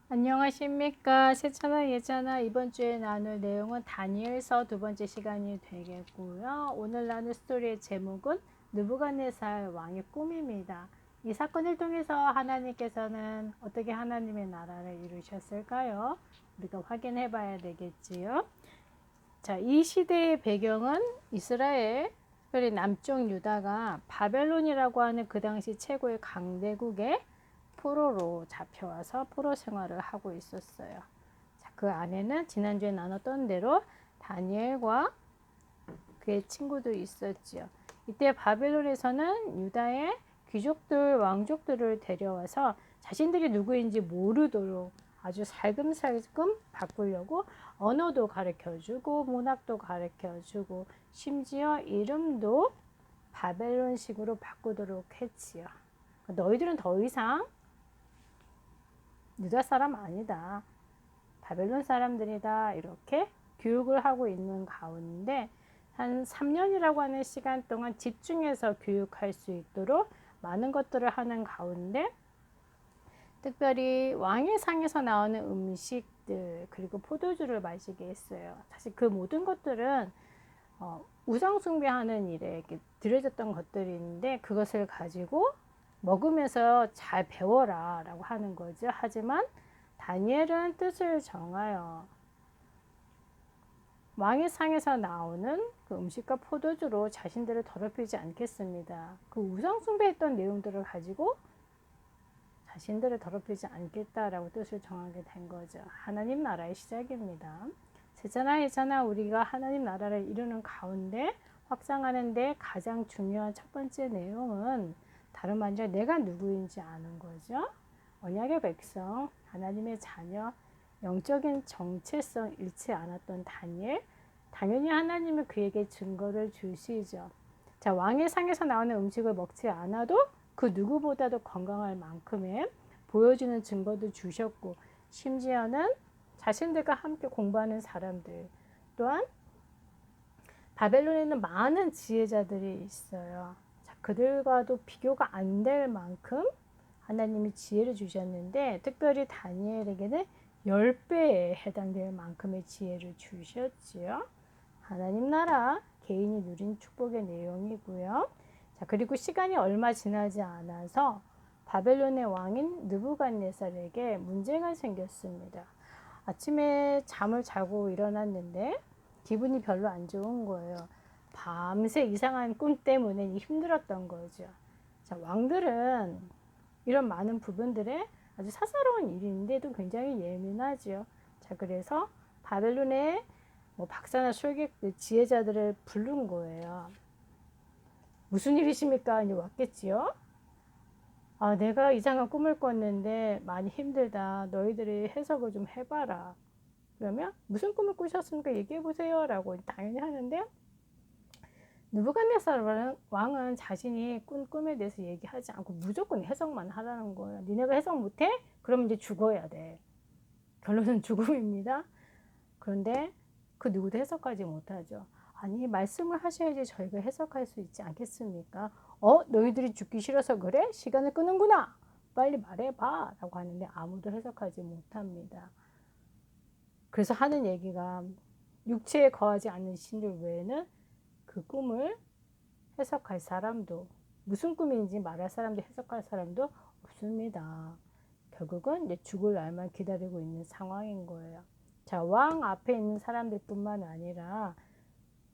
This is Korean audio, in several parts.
안녕하십니까. 세차나 예차나 이번 주에 나눌 내용은 다니엘서 두 번째 시간이 되겠고요. 오늘 나눌 스토리의 제목은 느부갓네살 왕의 꿈입니다. 이 사건을 통해서 하나님께서는 어떻게 하나님의 나라를 이루셨을까요? 우리가 확인해 봐야 되겠지요. 자, 이 시대의 배경은 이스라엘, 특별히 남쪽 유다가 바벨론이라고 하는 그 당시 최고의 강대국의 포로로 잡혀와서 포로 생활을 하고 있었어요. 자, 그 안에는 지난주에 나눴던 대로 다니엘과 그의 친구도 있었지요. 이때 바벨론에서는 유다의 귀족들, 왕족들을 데려와서 자신들이 누구인지 모르도록 아주 살금살금 바꾸려고 언어도 가르쳐주고 문학도 가르쳐주고 심지어 이름도 바벨론식으로 바꾸도록 했지요. 너희들은 더 이상 유다 사람 아니다. 바벨론 사람들이다. 이렇게 교육을 하고 있는 가운데 한 3년이라고 하는 시간 동안 집중해서 교육할 수 있도록 많은 것들을 하는 가운데 특별히 왕의 상에서 나오는 음식들 그리고 포도주를 마시게 했어요. 사실 그 모든 것들은 우상 숭배하는 일에 드려졌던 것들인데 그것을 가지고 먹으면서 잘 배워라 라고 하는 거죠. 하지만 다니엘은 뜻을 정하여 왕의 상에서 나오는 그 음식과 포도주로 자신들을 더럽히지 않겠습니다. 그 우상 숭배했던 내용들을 가지고 자신들을 더럽히지 않겠다라고 뜻을 정하게 된 거죠. 하나님 나라의 시작입니다. 세차나 예차나 우리가 하나님 나라를 이루는 가운데 확장하는데 가장 중요한 첫 번째 내용은 다름 아니라 내가 누구인지 아는 거죠. 언약의 백성, 하나님의 자녀, 영적인 정체성 잃지 않았던 다니엘, 당연히 하나님은 그에게 증거를 주시죠. 자, 왕의 상에서 나오는 음식을 먹지 않아도 그 누구보다도 건강할 만큼의 보여주는 증거도 주셨고 심지어는 자신들과 함께 공부하는 사람들 또한 바벨론에는 많은 지혜자들이 있어요. 자, 그들과도 비교가 안 될 만큼 하나님이 지혜를 주셨는데 특별히 다니엘에게는 10배에 해당될 만큼의 지혜를 주셨지요. 하나님 나라 개인이 누린 축복의 내용이고요. 자, 그리고 시간이 얼마 지나지 않아서 바벨론의 왕인 느부갓네살에게 문제가 생겼습니다. 아침에 잠을 자고 일어났는데 기분이 별로 안 좋은 거예요. 밤새 이상한 꿈 때문에 힘들었던 거죠. 자, 왕들은 이런 많은 부분들에 아주 사사로운 일인데도 굉장히 예민하죠. 자, 그래서 바벨론의 박사나 술객들, 지혜자들을 부른 거예요. 무슨 일이십니까? 이제 왔겠지요. 아, 내가 이상한 꿈을 꿨는데 많이 힘들다. 너희들이 해석을 좀 해봐라. 그러면 무슨 꿈을 꾸셨습니까? 얘기해보세요. 라고 당연히 하는데 느부갓네살 왕은 자신이 꾼 꿈에 대해서 얘기하지 않고 무조건 해석만 하라는 거예요. 니네가 해석 못해? 그럼 이제 죽어야 돼. 결론은 죽음입니다. 그런데 그 누구도 해석하지 못하죠. 아니, 말씀을 하셔야지 저희가 해석할 수 있지 않겠습니까? 너희들이 죽기 싫어서 그래? 시간을 끄는구나. 빨리 말해봐. 라고 하는데 아무도 해석하지 못합니다. 그래서 하는 얘기가 육체에 거하지 않는 신들 외에는 그 꿈을 해석할 사람도 무슨 꿈인지 말할 사람도 해석할 사람도 없습니다. 결국은 이제 죽을 날만 기다리고 있는 상황인 거예요. 자, 왕 앞에 있는 사람들 뿐만 아니라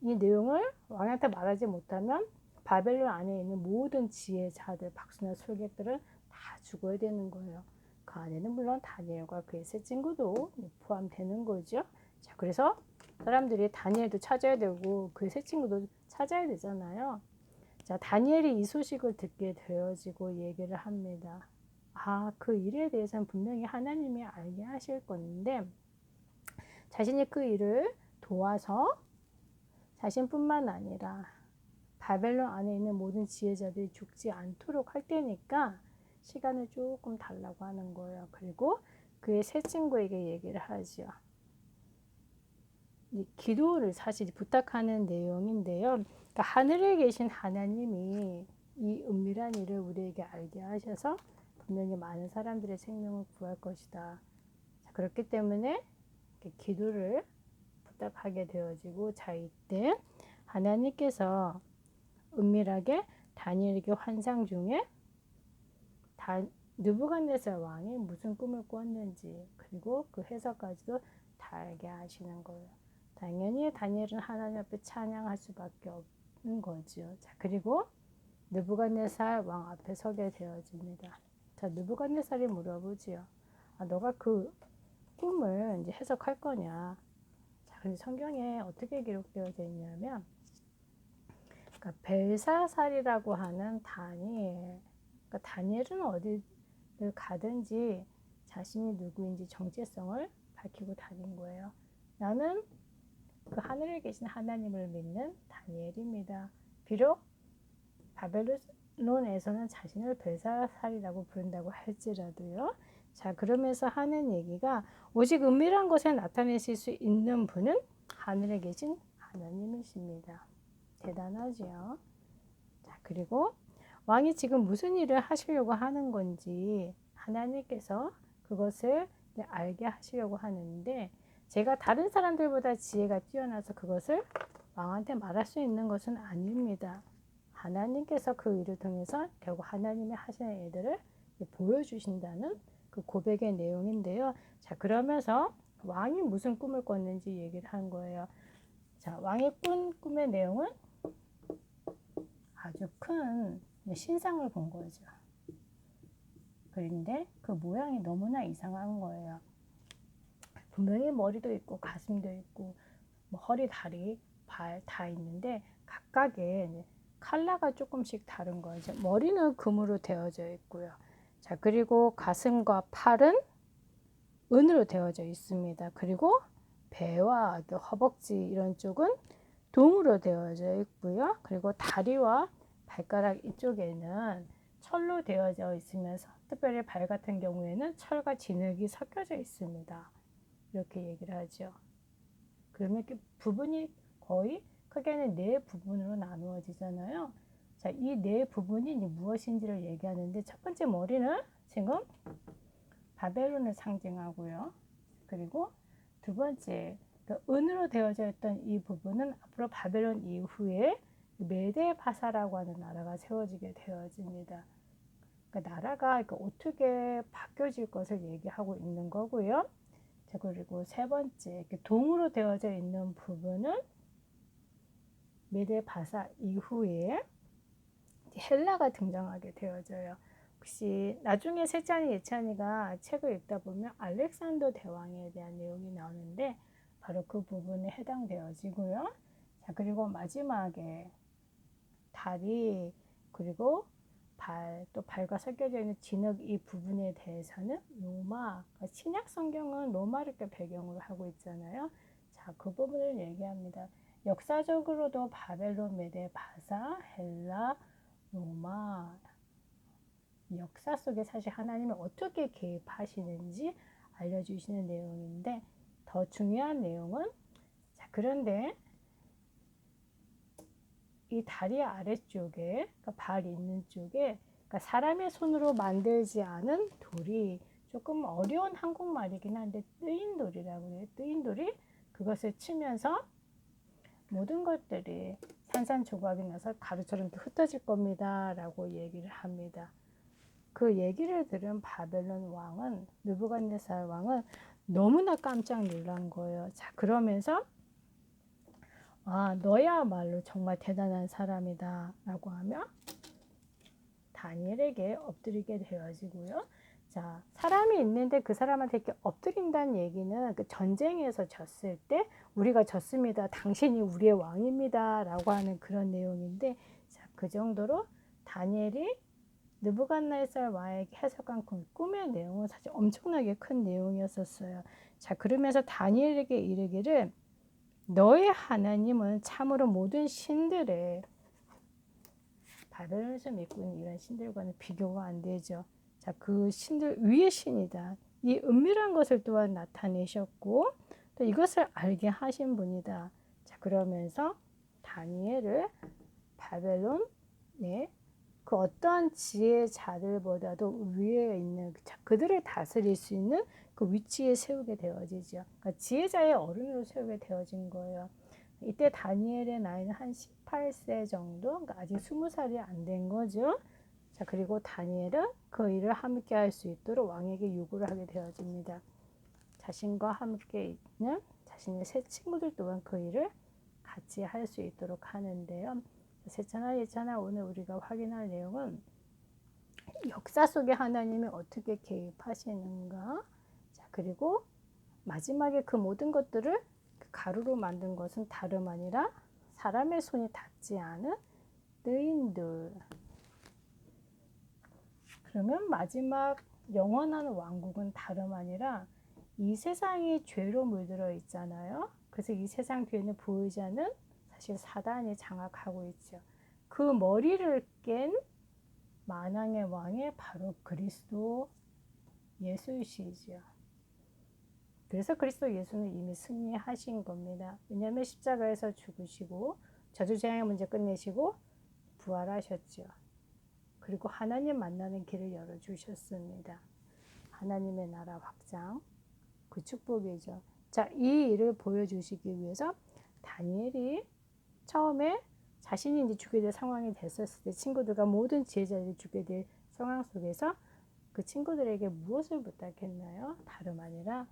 이 내용을 왕한테 말하지 못하면 바벨론 안에 있는 모든 지혜자들, 박수나 술객들은 다 죽어야 되는 거예요. 그 안에는 물론 다니엘과 그의 세 친구도 포함되는 거죠. 자, 그래서 사람들이 다니엘도 찾아야 되고 그의 세 친구도 찾아야 되잖아요. 자, 다니엘이 이 소식을 듣게 되어지고 얘기를 합니다. 아, 그 일에 대해서는 분명히 하나님이 알게 하실 건데 자신이 그 일을 도와서 자신뿐만 아니라 바벨론 안에 있는 모든 지혜자들이 죽지 않도록 할 테니까 시간을 조금 달라고 하는 거예요. 그리고 그의 세 친구에게 얘기를 하죠. 기도를 사실 부탁하는 내용인데요. 그러니까 하늘에 계신 하나님이 이 은밀한 일을 우리에게 알게 하셔서 분명히 많은 사람들의 생명을 구할 것이다. 그렇기 때문에 기도를 부탁하게 되어지고, 자 이때 하나님께서 은밀하게 다니엘에게 환상 중에 느부갓네살 왕이 무슨 꿈을 꿨는지, 그리고 그 해석까지도 다 알게 하시는 거예요. 당연히 다니엘은 하나님 앞에 찬양할 수밖에 없는 거죠. 자, 그리고 느부갓네살 왕 앞에 서게 되어집니다. 자, 느부갓네살이 물어보지요. 아, 너가 그 꿈을 이제 해석할 거냐? 자, 근데 성경에 어떻게 기록되어져 있냐면, 그러니까 벨사살이라고 하는 다니엘, 그러니까 다니엘은 어디를 가든지 자신이 누구인지 정체성을 밝히고 다닌 거예요. 나는 그 하늘에 계신 하나님을 믿는 다니엘입니다. 비록 바벨론에서는 자신을 벨사살이라고 부른다고 할지라도요. 자, 그러면서 하는 얘기가 오직 은밀한 것에 나타내실 수 있는 분은 하늘에 계신 하나님이십니다. 대단하지요. 자, 그리고 왕이 지금 무슨 일을 하시려고 하는 건지 하나님께서 그것을 알게 하시려고 하는데, 제가 다른 사람들보다 지혜가 뛰어나서 그것을 왕한테 말할 수 있는 것은 아닙니다. 하나님께서 그 일을 통해서 결국 하나님이 하시는 일들을 보여주신다는 그 고백의 내용인데요. 자, 그러면서 왕이 무슨 꿈을 꿨는지 얘기를 한 거예요. 자, 왕이 꾼 꿈의 내용은 아주 큰 신상을 본 거죠. 그런데 그 모양이 너무나 이상한 거예요. 분명히 머리도 있고 가슴도 있고 뭐 허리, 다리, 발 다 있는데 각각의 컬러가 조금씩 다른 거죠. 머리는 금으로 되어져 있고요. 자, 그리고 가슴과 팔은 은으로 되어져 있습니다. 그리고 배와 허벅지 이런 쪽은 동으로 되어져 있고요. 그리고 다리와 발가락 이쪽에는 철로 되어져 있으면서 특별히 발 같은 경우에는 철과 진흙이 섞여져 있습니다. 이렇게 얘기를 하죠. 그러면 이렇게 부분이 거의 크게는 네 부분으로 나누어지잖아요. 자, 이 네 부분이 무엇인지를 얘기하는데, 첫 번째 머리는 지금 바벨론을 상징하고요. 그리고 두 번째 그 은으로 되어져 있던 이 부분은 앞으로 바벨론 이후에 메데바사라고 하는 나라가 세워지게 되어집니다. 그러니까 나라가 어떻게 바뀌어질 것을 얘기하고 있는 거고요. 자, 그리고 세 번째 동으로 되어져 있는 부분은 메데바사 이후에 헬라가 등장하게 되어져요. 혹시 나중에 세찬이 예찬이가 책을 읽다 보면 알렉산더 대왕에 대한 내용이 나오는데 바로 그 부분에 해당되어지고요. 자, 그리고 마지막에 다리, 그리고 발, 또 발과 섞여져 있는 진흙 이 부분에 대해서는 로마, 신약 성경은 로마를 배경으로 하고 있잖아요. 자, 그 부분을 얘기합니다. 역사적으로도 바벨론, 메데, 바사, 헬라, 로마 역사 속에 사실 하나님이 어떻게 개입하시는지 알려주시는 내용인데, 더 중요한 내용은, 자, 그런데 이 다리 아래쪽에, 그러니까 발 있는 쪽에, 그러니까 사람의 손으로 만들지 않은 돌이, 조금 어려운 한국말이긴 한데 뜨인 돌이라고 해요. 뜨인 돌이 그것을 치면서 모든 것들이 산산조각이 나서 가루처럼 흩어질 겁니다 라고 얘기를 합니다. 그 얘기를 들은 바벨론 왕은, 느부갓네살 왕은 너무나 깜짝 놀란 거예요. 자, 그러면서 아, 너야말로 정말 대단한 사람이다 라고 하며 다니엘에게 엎드리게 되어지고요. 자, 사람이 있는데 그 사람한테 이렇게 엎드린다는 얘기는 그 전쟁에서 졌을 때 우리가 졌습니다, 당신이 우리의 왕입니다 라고 하는 그런 내용인데, 자, 그 정도로 다니엘이 느부갓네살 왕에게 해석한 꿈의 내용은 사실 엄청나게 큰 내용이었어요. 자, 그러면서 다니엘에게 이르기를 너의 하나님은 참으로 모든 신들의, 바벨론에서 믿고 있는 이런 신들과는 비교가 안 되죠. 자, 그 신들 위의 신이다. 이 은밀한 것을 또한 나타내셨고 또 이것을 알게 하신 분이다. 자, 그러면서 다니엘을 바벨론의 그 어떤 지혜자들보다도 위에 있는 그들을 다스릴 수 있는 그 위치에 세우게 되어지죠. 그러니까 지혜자의 어른으로 세우게 되어진 거예요. 이때 다니엘의 나이는 한 18세 정도, 그러니까 아직 20살이 안 된 거죠. 자, 그리고 다니엘은 그 일을 함께 할 수 있도록 왕에게 요구를 하게 되어집니다. 자신과 함께 있는 자신의 새 친구들 또한 그 일을 같이 할 수 있도록 하는데요. 세차나 예차나 오늘 우리가 확인할 내용은 역사 속에 하나님이 어떻게 개입하시는가. 자, 그리고 마지막에 그 모든 것들을 가루로 만든 것은 다름 아니라 사람의 손이 닿지 않은 뜨인들. 그러면 마지막 영원한 왕국은 다름 아니라 이 세상이 죄로 물들어 있잖아요. 그래서 이 세상 뒤에는 보이지 않는 사실 사단이 장악하고 있죠. 그 머리를 깬 만왕의 왕이 바로 그리스도 예수이시죠. 그래서 그리스도 예수는 이미 승리하신 겁니다. 왜냐하면 십자가에서 죽으시고 저주재앙의 문제 끝내시고 부활하셨죠. 그리고 하나님 만나는 길을 열어주셨습니다. 하나님의 나라 확장, 그 축복이죠. 자, 이 일을 보여주시기 위해서 다니엘이 처음에 자신이 이제 죽게 될 상황이 됐었을 때 친구들과 모든 지혜자들이 죽게 될 상황 속에서 그 친구들에게 무엇을 부탁했나요? 다름 아니라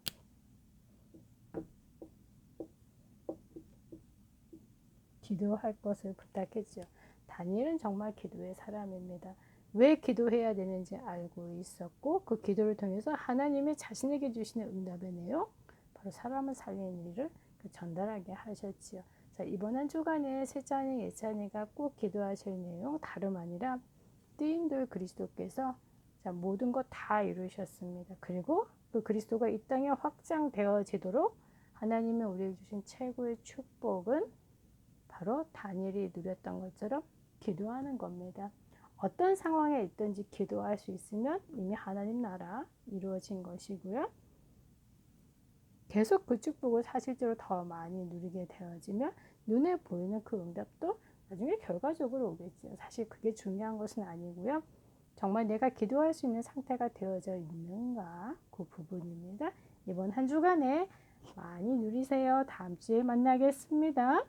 기도할 것을 부탁했죠. 다니엘은 정말 기도의 사람입니다. 왜 기도해야 되는지 알고 있었고 그 기도를 통해서 하나님이 자신에게 주시는 응답의 내용, 바로 사람을 살리는 일을 전달하게 하셨지요. 자, 이번 한 주간에 세찬이 예찬이가 꼭 기도하실 내용 다름 아니라 뜨인돌 그리스도께서 자, 모든 것 다 이루셨습니다. 그리고 그 그리스도가 이 땅에 확장되어지도록 하나님이 우리에게 주신 최고의 축복은 바로 다니엘이 누렸던 것처럼 기도하는 겁니다. 어떤 상황에 있든지 기도할 수 있으면 이미 하나님 나라 이루어진 것이고요. 계속 그 축복을 사실적으로 더 많이 누리게 되어지면 눈에 보이는 그 응답도 나중에 결과적으로 오겠죠. 사실 그게 중요한 것은 아니고요. 정말 내가 기도할 수 있는 상태가 되어져 있는가, 그 부분입니다. 이번 한 주간에 많이 누리세요. 다음 주에 만나겠습니다.